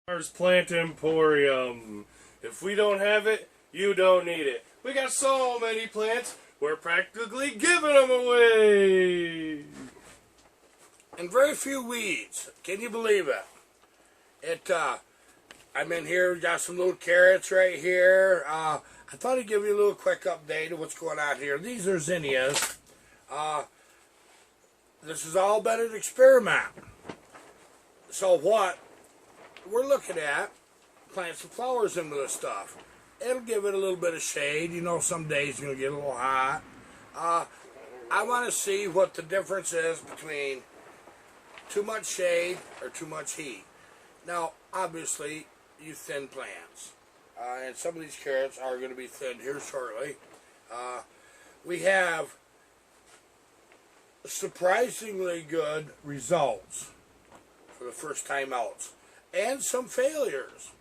Ironhorse Plant Emporium. If we don't have it, you don't need it. We got so many plants, we're practically giving them away. And very few weeds. Can you believe it? I'm in here, got some little carrots right here. I thought I'd give you a little quick update of what's going on here. These are zinnias. This has all been an experiment. So what we're looking at, plant some flowers into this stuff. It'll give it a little bit of shade. You know, some days it's going to get a little hot. I want to see what the difference is between too much shade or too much heat. Now, obviously, you thin plants. And some of these carrots are going to be thinned here shortly. We have surprisingly good results for the first time outs. And some failures.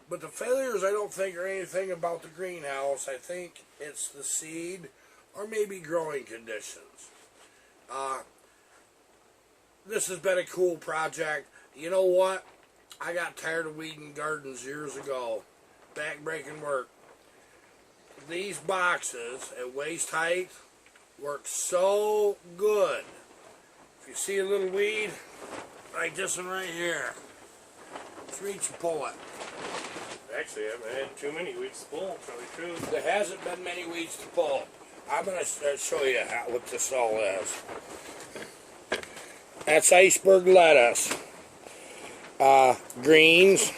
But the failures I don't think are anything about the greenhouse. I think it's the seed or maybe growing conditions. This has been a cool project. You know what? I got tired of weeding gardens years ago. Back-breaking work. These boxes at waist height work so good. If you see a little weed, like this one right here, just reach and pull it. Actually, I haven't had too many weeds to pull, probably true. There hasn't been many weeds to pull. I'm going to show you what this all is. That's iceberg lettuce. Greens.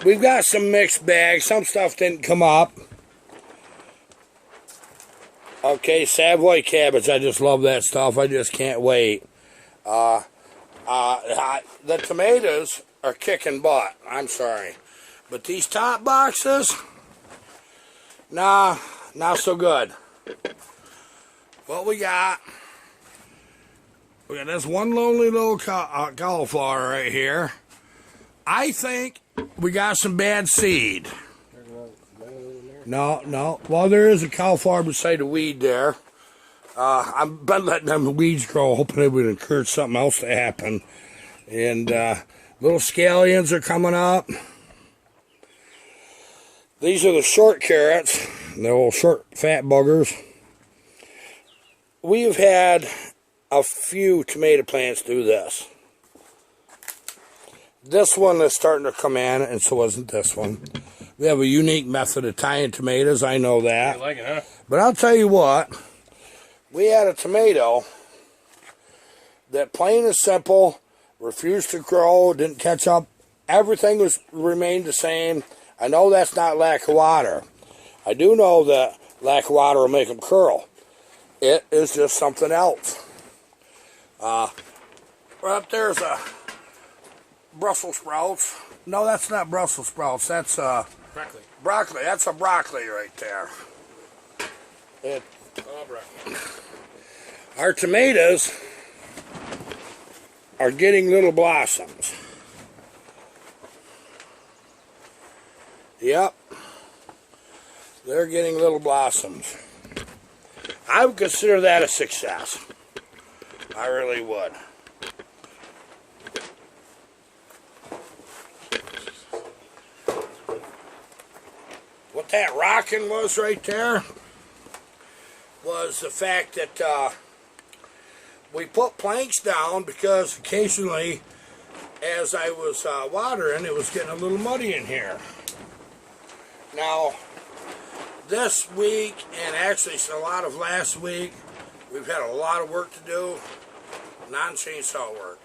We've got some mixed bags. Some stuff didn't come up. Okay, Savoy cabbage. I just love that stuff. I just can't wait. The tomatoes are kicking butt. I'm sorry. But these top boxes, nah, not so good. What we got this one lonely little cauliflower right here. I think we got some bad seed. No. Well, there is a cauliflower beside the weed there. I've been letting them weeds grow, hoping it would encourage something else to happen. And little scallions are coming up. These are the short carrots, the little short fat buggers. We've had a few tomato plants do this. This one is starting to come in, and so isn't this one. We have a unique method of tying tomatoes, I know that. You like it, huh? But I'll tell you what, we had a tomato that plain and simple refused to grow, didn't catch up. Everything remained the same. I know that's not lack of water. I do know that lack of water will make them curl. It is just something else. Right up there's a Brussels sprouts. No, that's not Brussels sprouts. That's Broccoli. broccoli. That's a broccoli right there. Broccoli. Our tomatoes are getting little blossoms. Yep. They're getting little blossoms. I would consider that a success. I really would. What that rocking was right there was the fact that we put planks down because occasionally as I was watering, it was getting a little muddy in here. Now, this week, and actually a lot of last week, we've had a lot of work to do. Non-chainsaw work.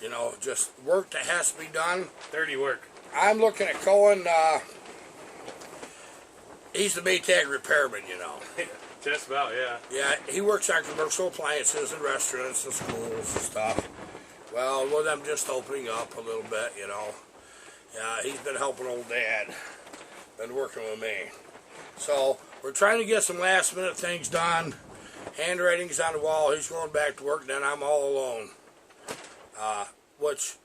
You know, just work that has to be done. Dirty work. I'm looking at Cohen. He's the Maytag repairman, you know. Just about, yeah. Yeah, he works on commercial appliances and restaurants and schools and stuff. Well, with them just opening up a little bit, you know. Yeah, he's been helping old Dad. Been working with me. So, we're trying to get some last minute things done. Handwriting's on the wall. He's going back to work, then I'm all alone. Which,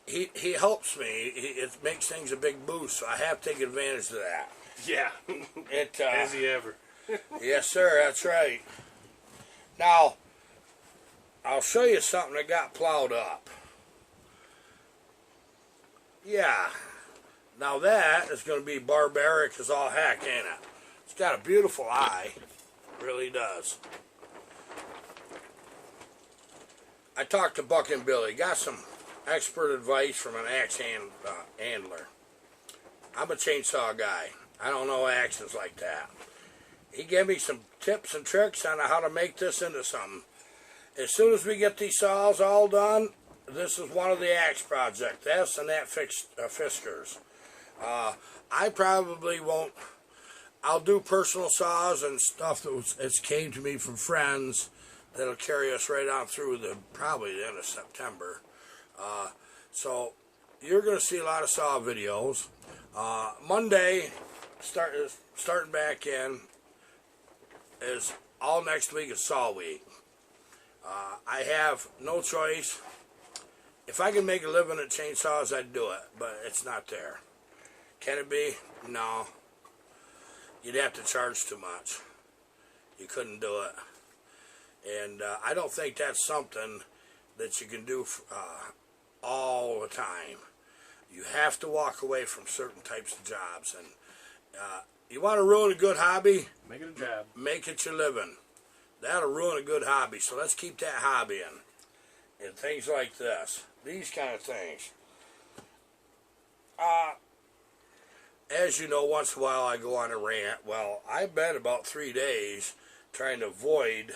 he helps me. It makes things a big boost, so I have to take advantage of that. Yeah. Busy ever. Yes, sir, that's right. Now, I'll show you something that got plowed up. Yeah. Now that is going to be barbaric as all heck, ain't it? It's got a beautiful eye. It really does. I talked to Buck and Billy. Got some expert advice from an axe handler. I'm a chainsaw guy. I don't know axes like that. He gave me some tips and tricks on how to make this into something. As soon as we get these saws all done, this is one of the axe projects. This and that Fiskars. I probably won't. I'll do personal saws and stuff that's came to me from friends that'll carry us right on through probably the end of September. So you're going to see a lot of saw videos. Monday, starting back in, is all next week is saw week. I have no choice. If I can make a living at chainsaws, I'd do it, but it's not there. Can it be? No. You'd have to charge too much. You couldn't do it. And I don't think that's something that you can do all the time. You have to walk away from certain types of jobs. And you want to ruin a good hobby? Make it a job. Make it your living. That'll ruin a good hobby. So let's keep that hobby in. And things like this. These kind of things. As you know, once in a while I go on a rant. Well, I've been about 3 days trying to avoid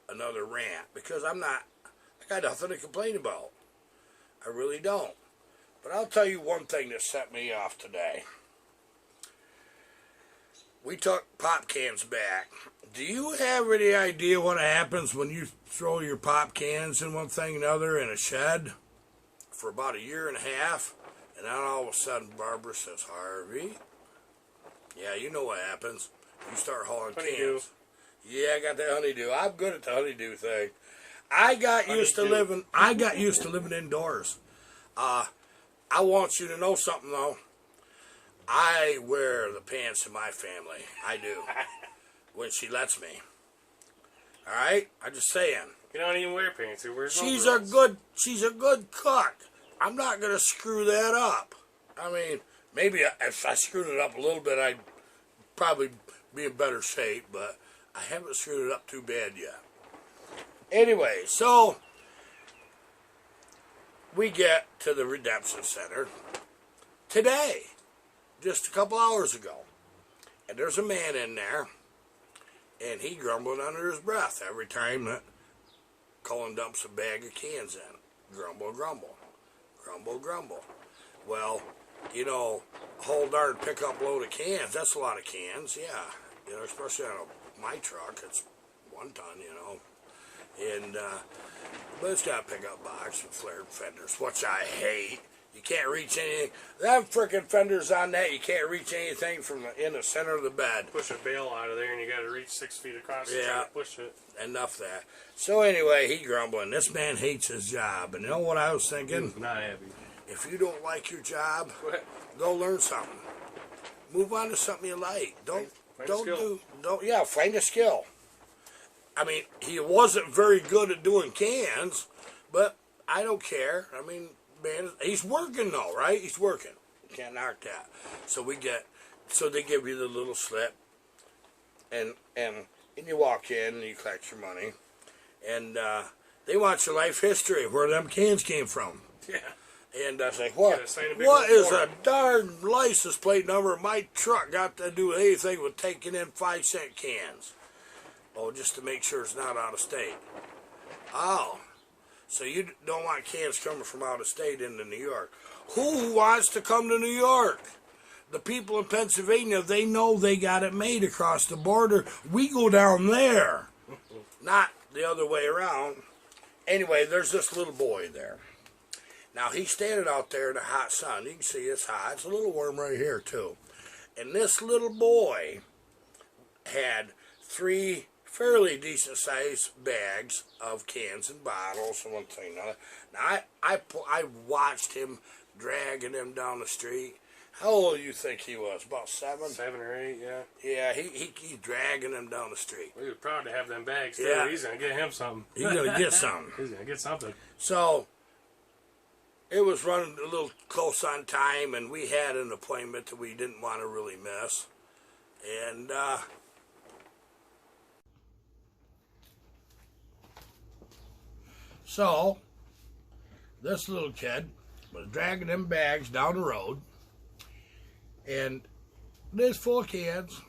another rant because I got nothing to complain about. I really don't. But I'll tell you one thing that set me off today. We took pop cans back. Do you have any idea what happens when you throw your pop cans in one thing and another in a shed for about 1.5 years? And then all of a sudden Barbara says, Harvey, yeah, you know what happens. You start hauling cans. Yeah, I got that honeydew. I'm good at the honeydew thing. I got used to living indoors. I want you to know something though. I wear the pants in my family. I do. When she lets me. Alright? I'm just saying. You don't even wear pants. You wear she's a good cook. I'm not going to screw that up. I mean, maybe if I screwed it up a little bit, I'd probably be in better shape, but I haven't screwed it up too bad yet. Anyway, so we get to the Redemption Center today, just a couple hours ago, and there's a man in there, and he grumbling under his breath every time that Colin dumps a bag of cans in. Grumble, grumble. Grumble, grumble. Well, you know, a whole darn pickup load of cans, that's a lot of cans, yeah. You know, especially on my truck, it's 1 ton, you know. And, but it's got a pickup box with flared fenders, which I hate. You can't reach anything. Them frickin' fenders on that, you can't reach anything from in the center of the bed. Push a bale out of there and you got to reach 6 feet across to try to push it. Enough of that. So anyway, he grumbling. This man hates his job. And you know what I was thinking? Not happy. If you don't like your job, go learn something. Move on to something you like. Find a skill. I mean, he wasn't very good at doing cans, but I don't care. I mean, man, he's working though, right? He's working. Can't knock that. So they give you the little slip, and you walk in and you collect your money, and they want your life history, where them cans came from. Yeah. And I say, what is a darn license plate number of my truck got to do with anything with taking in 5-cent cans? Oh, just to make sure it's not out of state. Oh, so you don't want cans coming from out of state into New York. Who wants to come to New York? The people in Pennsylvania, they know they got it made across the border. We go down there. Not the other way around. Anyway, there's this little boy there. Now, he's standing out there in the hot sun. You can see it's hot. It's a little warm right here, too. And this little boy had 3 fairly decent-sized bags of cans and bottles and one thing. Now, I watched him dragging them down the street. How old do you think he was? About 7? 7 or 8, yeah. Yeah, he's dragging them down the street. We were proud to have them bags, too. Yeah. He's going to get him something. He's going to get something. He's going to get something. So, it was running a little close on time, and we had an appointment that we didn't want to really miss. And so this little kid was dragging them bags down the road, and this full of kids.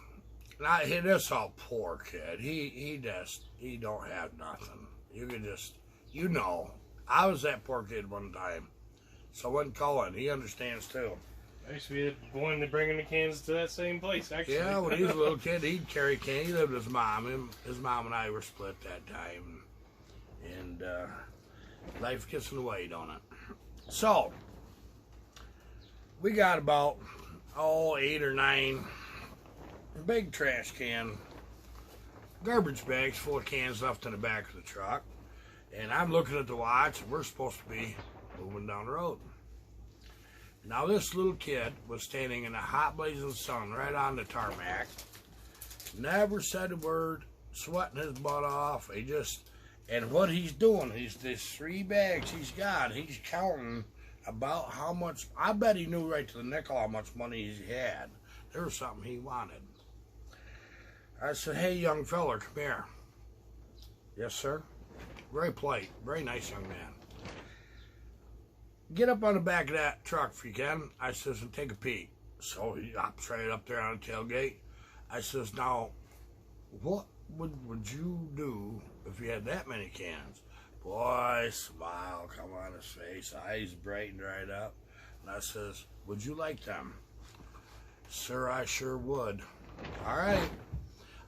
Now, this all poor kid. He don't have nothing. You can just, I was that poor kid one time. So when Colin, he understands too. Actually, the one that bringing the cans to that same place. Actually, yeah, when he was a little kid, he'd carry cans. He lived with his mom. His mom and I were split that time, and life gets in the way, don't it? So we got about 8 or 9 big trash can garbage bags full of cans left in the back of the truck, and I'm looking at the watch, and we're supposed to be moving down the road. Now this little kid was standing in the hot blazing sun right on the tarmac, never said a word, sweating his butt off. And what he's doing, these 3 bags he's got, he's counting about how much. I bet he knew right to the nickel how much money he had. There was something he wanted. I said, "Hey, young feller, come here." "Yes, sir." Very polite, very nice young man. "Get up on the back of that truck if you can." I says, "and take a peek." So he hops right up there on the tailgate. I says, "Now, what would you do if you had that many cans?" Boy, smile come on his face, eyes brightened right up. And I says, "Would you like them?" "Sir, I sure would." "All right."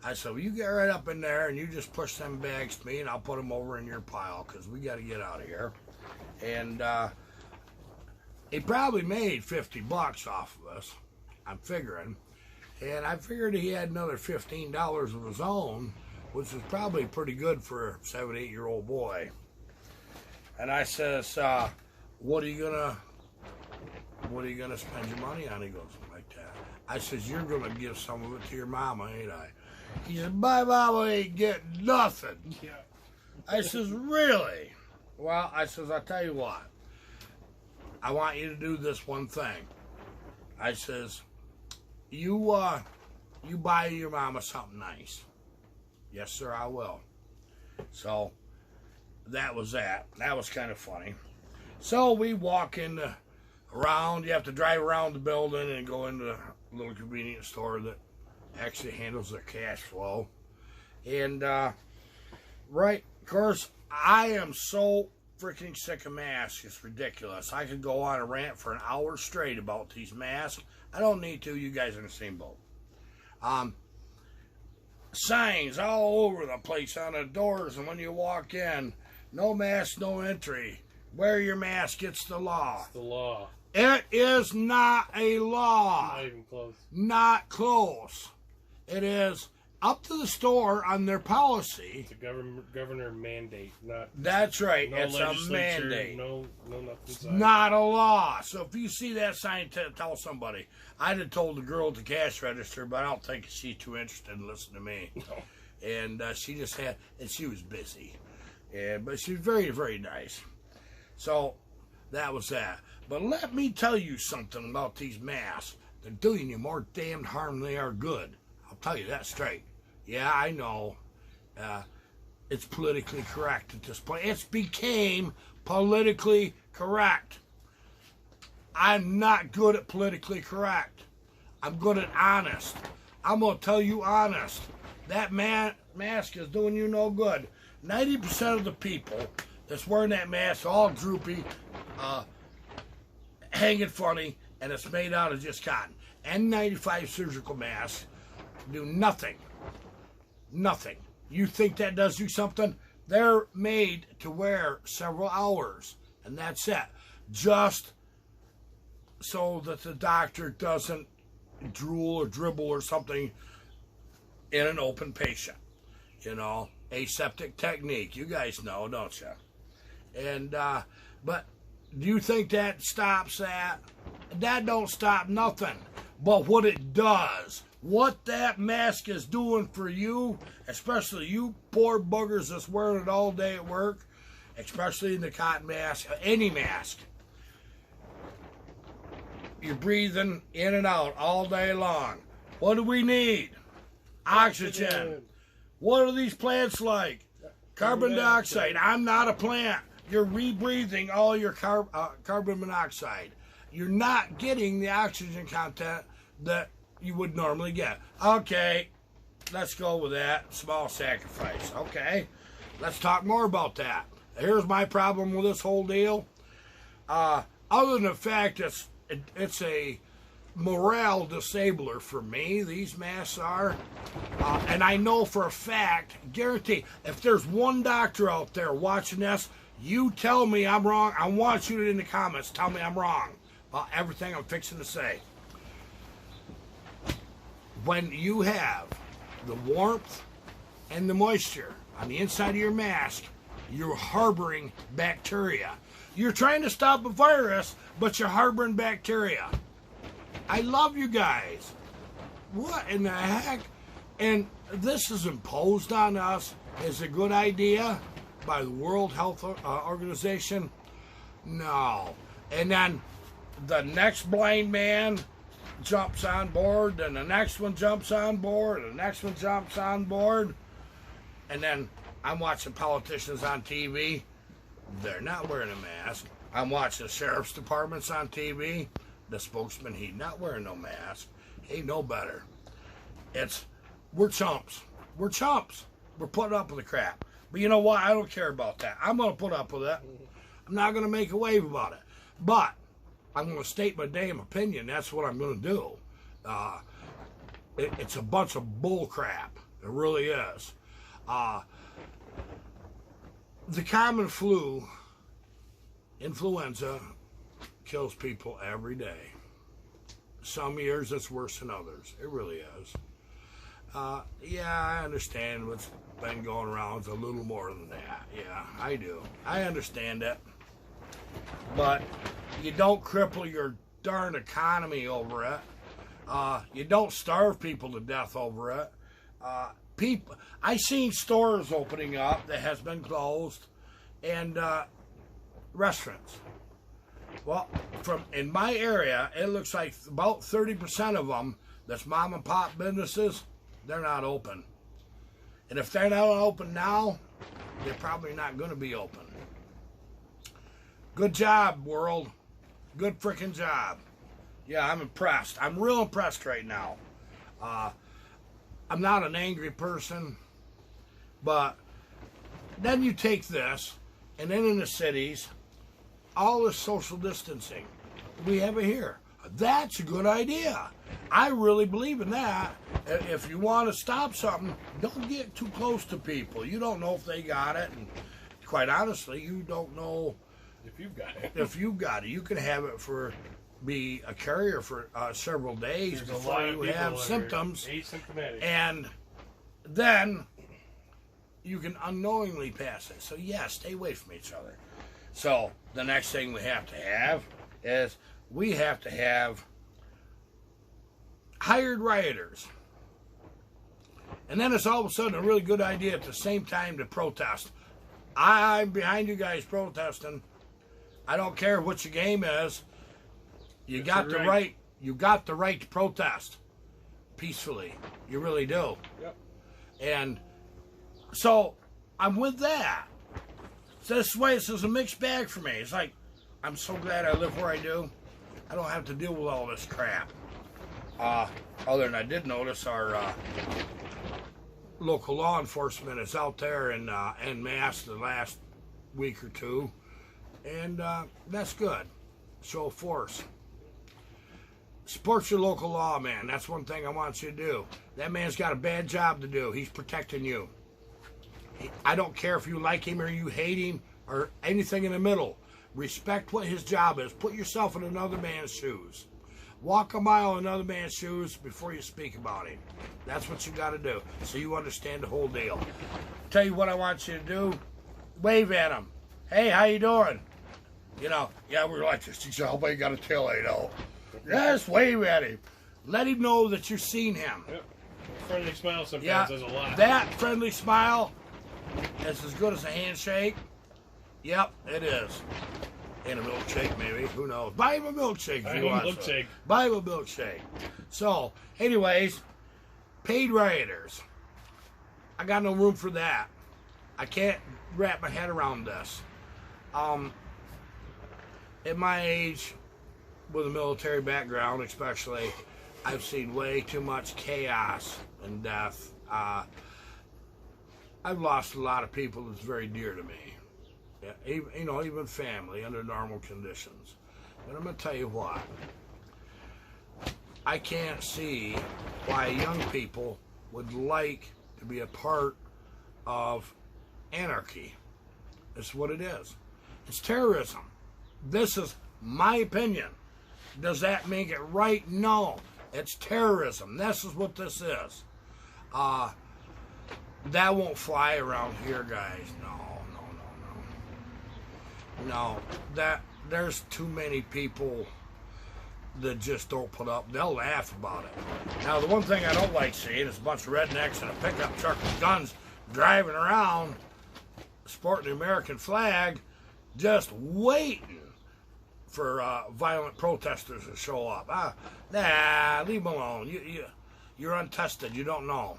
I said, "Well, you get right up in there and you just push them bags to me, and I'll put them over in your pile because we got to get out of here." And he probably made $50 off of us, I'm figuring. And I figured he had another $15 of his own, which is probably pretty good for a 7, 8-year-old boy. And I says, what are you gonna spend your money on?" He goes, "Like that." I says, "You're gonna give some of it to your mama, ain't I?" He said, "My mama ain't getting nothing." Yeah. I says, "Really?" "Well," I says, "I'll tell you what. I want you to do this one thing." I says, you buy your mama something nice." "Yes, sir, I will." So that was that. That was kind of funny. So we walk around. You have to drive around the building and go into a little convenience store that actually handles their cash flow. And right, of course, I am so freaking sick of masks. It's ridiculous. I could go on a rant for an hour straight about these masks. I don't need to. You guys are in the same boat. Signs all over the place on the doors, and when you walk in, "No mask, no entry. Wear your mask. It's the law." It's the law. It is not a law. Not even close. Not close. It is up to the store on their policy. It's a governor mandate, not. That's right. No it's a legislature, mandate. No nothing. It's not a law. So if you see that sign, tell somebody. I'd have told the girl at the cash register, but I don't think she's too interested in listening to me. No. And she just had, and she was busy. But she was very, very nice. So that was that. But let me tell you something about these masks. They're doing you more damned harm than they are good. I'll tell you that straight. Yeah, I know. It's politically correct at this point. It's became politically correct. I'm not good at politically correct. I'm good at honest. I'm going to tell you honest. That mask is doing you no good. 90% of the people that's wearing that mask are all droopy, hanging funny, and it's made out of just cotton. N95 surgical masks do nothing. Nothing. You think that does you something? They're made to wear several hours, and that's it. Just so that the doctor doesn't drool or dribble or something in an open patient. You know, aseptic technique. You guys know, don't you? And but do you think that stops that? That don't stop nothing. But what it does, what that mask is doing for you, especially you poor buggers that's wearing it all day at work, especially in the cotton mask, any mask, you're breathing in and out all day long. What do we need? Oxygen. What are these plants like? Carbon dioxide. I'm not a plant. You're rebreathing all your carbon monoxide. You're not getting the oxygen content that you would normally get. Okay, let's go with that. Small sacrifice. Okay, let's talk more about that. Here's my problem with this whole deal. Other than the fact it's a morale disabler for me, these masks are. And I know for a fact, guarantee, if there's one doctor out there watching this, you tell me I'm wrong. I want you in the comments. Tell me I'm wrong about everything I'm fixing to say. When you have the warmth and the moisture on the inside of your mask, you're harboring bacteria. You're trying to stop a virus, but you're harboring bacteria. I love you guys. What in the heck? And this is imposed on us as a good idea by the World Health Organization? No. And then the next blind man jumps on board, and the next one jumps on board, and the next one jumps on board. And then I'm watching politicians on TV. They're not wearing a mask. I'm watching sheriff's departments on TV. The spokesman, he's not wearing no mask. He know better. We're chumps. We're chumps. We're putting up with the crap. But you know what? I don't care about that. I'm going to put up with it. I'm not going to make a wave about it. But I'm going to state my damn opinion. That's what I'm going to do. It's a bunch of bull crap. It really is. The common flu, influenza, kills people every day. Some years it's worse than others. It really is. Yeah, I understand what's been going around. It's a little more than that. Yeah, I do. I understand it. But you don't cripple your darn economy over it. You don't starve people to death over it. I seen stores opening up that has been closed, and restaurants. Well, in my area, it looks like about 30% of them, that's mom and pop businesses, they're not open. And if they're not open now, they're probably not going to be open. Good job, world. Good freaking job. Yeah, I'm impressed. I'm real impressed right now. I'm not an angry person, but then you take this, and then in the cities, all this social distancing. We have it here. That's a good idea. I really believe in that. If you want to stop something, don't get too close to people. You don't know if they got it, and quite honestly, you don't know if you've got it. If you've got it, you can have it be a carrier for several days before you have symptoms, asymptomatic, and then you can unknowingly pass it. So yeah, stay away from each other. So the next thing we have to have is we have to have hired rioters. And then it's all of a sudden a really good idea at the same time to protest. I'm behind you guys protesting. I don't care what your game is. You got the right. You got the right to protest peacefully. You really do. Yep. And so I'm with that. So this way, this is a mixed bag for me. It's like, I'm so glad I live where I do. I don't have to deal with all this crap. Other than I did notice our local law enforcement is out there en masse the last week or two. And that's good. Show of force. Support your local lawman. That's one thing I want you to do. That man's got a bad job to do. He's protecting you. I don't care if you like him or you hate him or anything in the middle. Respect what his job is. Put yourself in another man's shoes. Walk a mile in another man's shoes before you speak about him. That's what you got to do, so you understand the whole deal. Tell you what I want you to do. Wave at him. Hey, how you doing? You know, yeah, we're like this. You everybody got a tail, you know. Just wave at him. Let him know that you've seen him. Yep. Friendly smile sometimes does a lot. That friendly smile is as good as a handshake. Yep, it is. And a milkshake, maybe. Who knows? Buy him a milkshake. Buy him a milkshake. Buy him a milkshake. So, anyways, paid rioters. I got no room for that. I can't wrap my head around this. At my age, with a military background especially, I've seen way too much chaos and death. I've lost a lot of people that's very dear to me. Yeah, even family under normal conditions. But I'm going to tell you what. I can't see why young people would like to be a part of anarchy. It's what it is. It's terrorism. This is my opinion. Does that make it right? No. It's terrorism. This is what this is. That won't fly around here, guys. No. There's too many people that just don't put up. They'll laugh about it. Now, the one thing I don't like seeing is a bunch of rednecks in a pickup truck with guns driving around, sporting the American flag, just waiting for violent protesters to show up. Nah, leave them alone. You're untested. You don't know.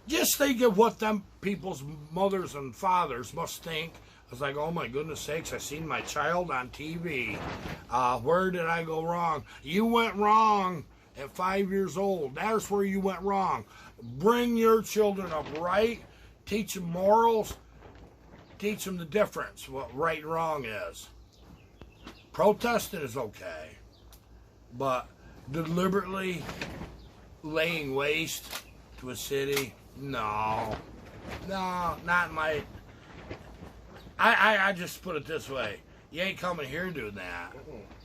Just think of what them people's mothers and fathers must think. It's like, oh my goodness sakes, I seen my child on TV. Where did I go wrong? You went wrong at 5 years old. That's where you went wrong. Bring your children up right. Teach them morals. Teach them the difference, what right and wrong is. Protesting is okay, but deliberately laying waste to a city, no, not my. I just put it this way: you ain't coming here doing that.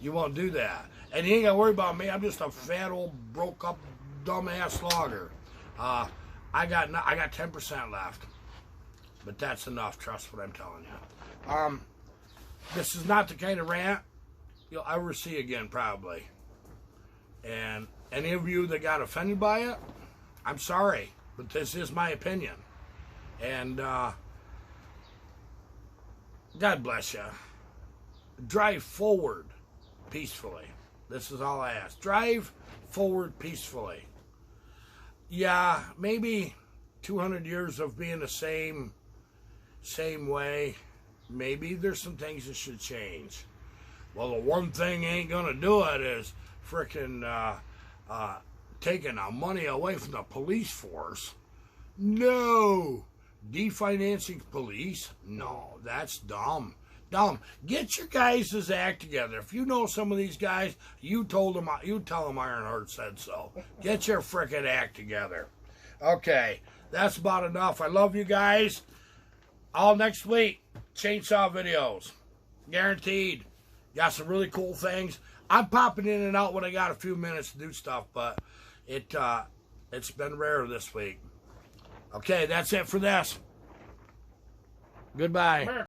You won't do that, and you ain't gotta worry about me. I'm just a fat old broke up dumbass logger. I got 10% left, but that's enough. Trust what I'm telling you. This is not the kind of rant you'll ever see again, probably. And any of you that got offended by it, I'm sorry, but this is my opinion. And God bless you. Drive forward peacefully. This is all I ask. Drive forward peacefully. Yeah, maybe 200 years of being the same way. Maybe there's some things that should change. Well, the one thing ain't gonna do it is frickin' taking the money away from the police force. No. Definancing police? No, that's dumb. Get your guys' act together. If you know some of these guys, you tell them Ironhorse said so. Get your frickin' act together. Okay, that's about enough. I love you guys. All next week, chainsaw videos. Guaranteed. Got some really cool things. I'm popping in and out when I got a few minutes to do stuff, but it's been rare this week. Okay, that's it for this. Goodbye.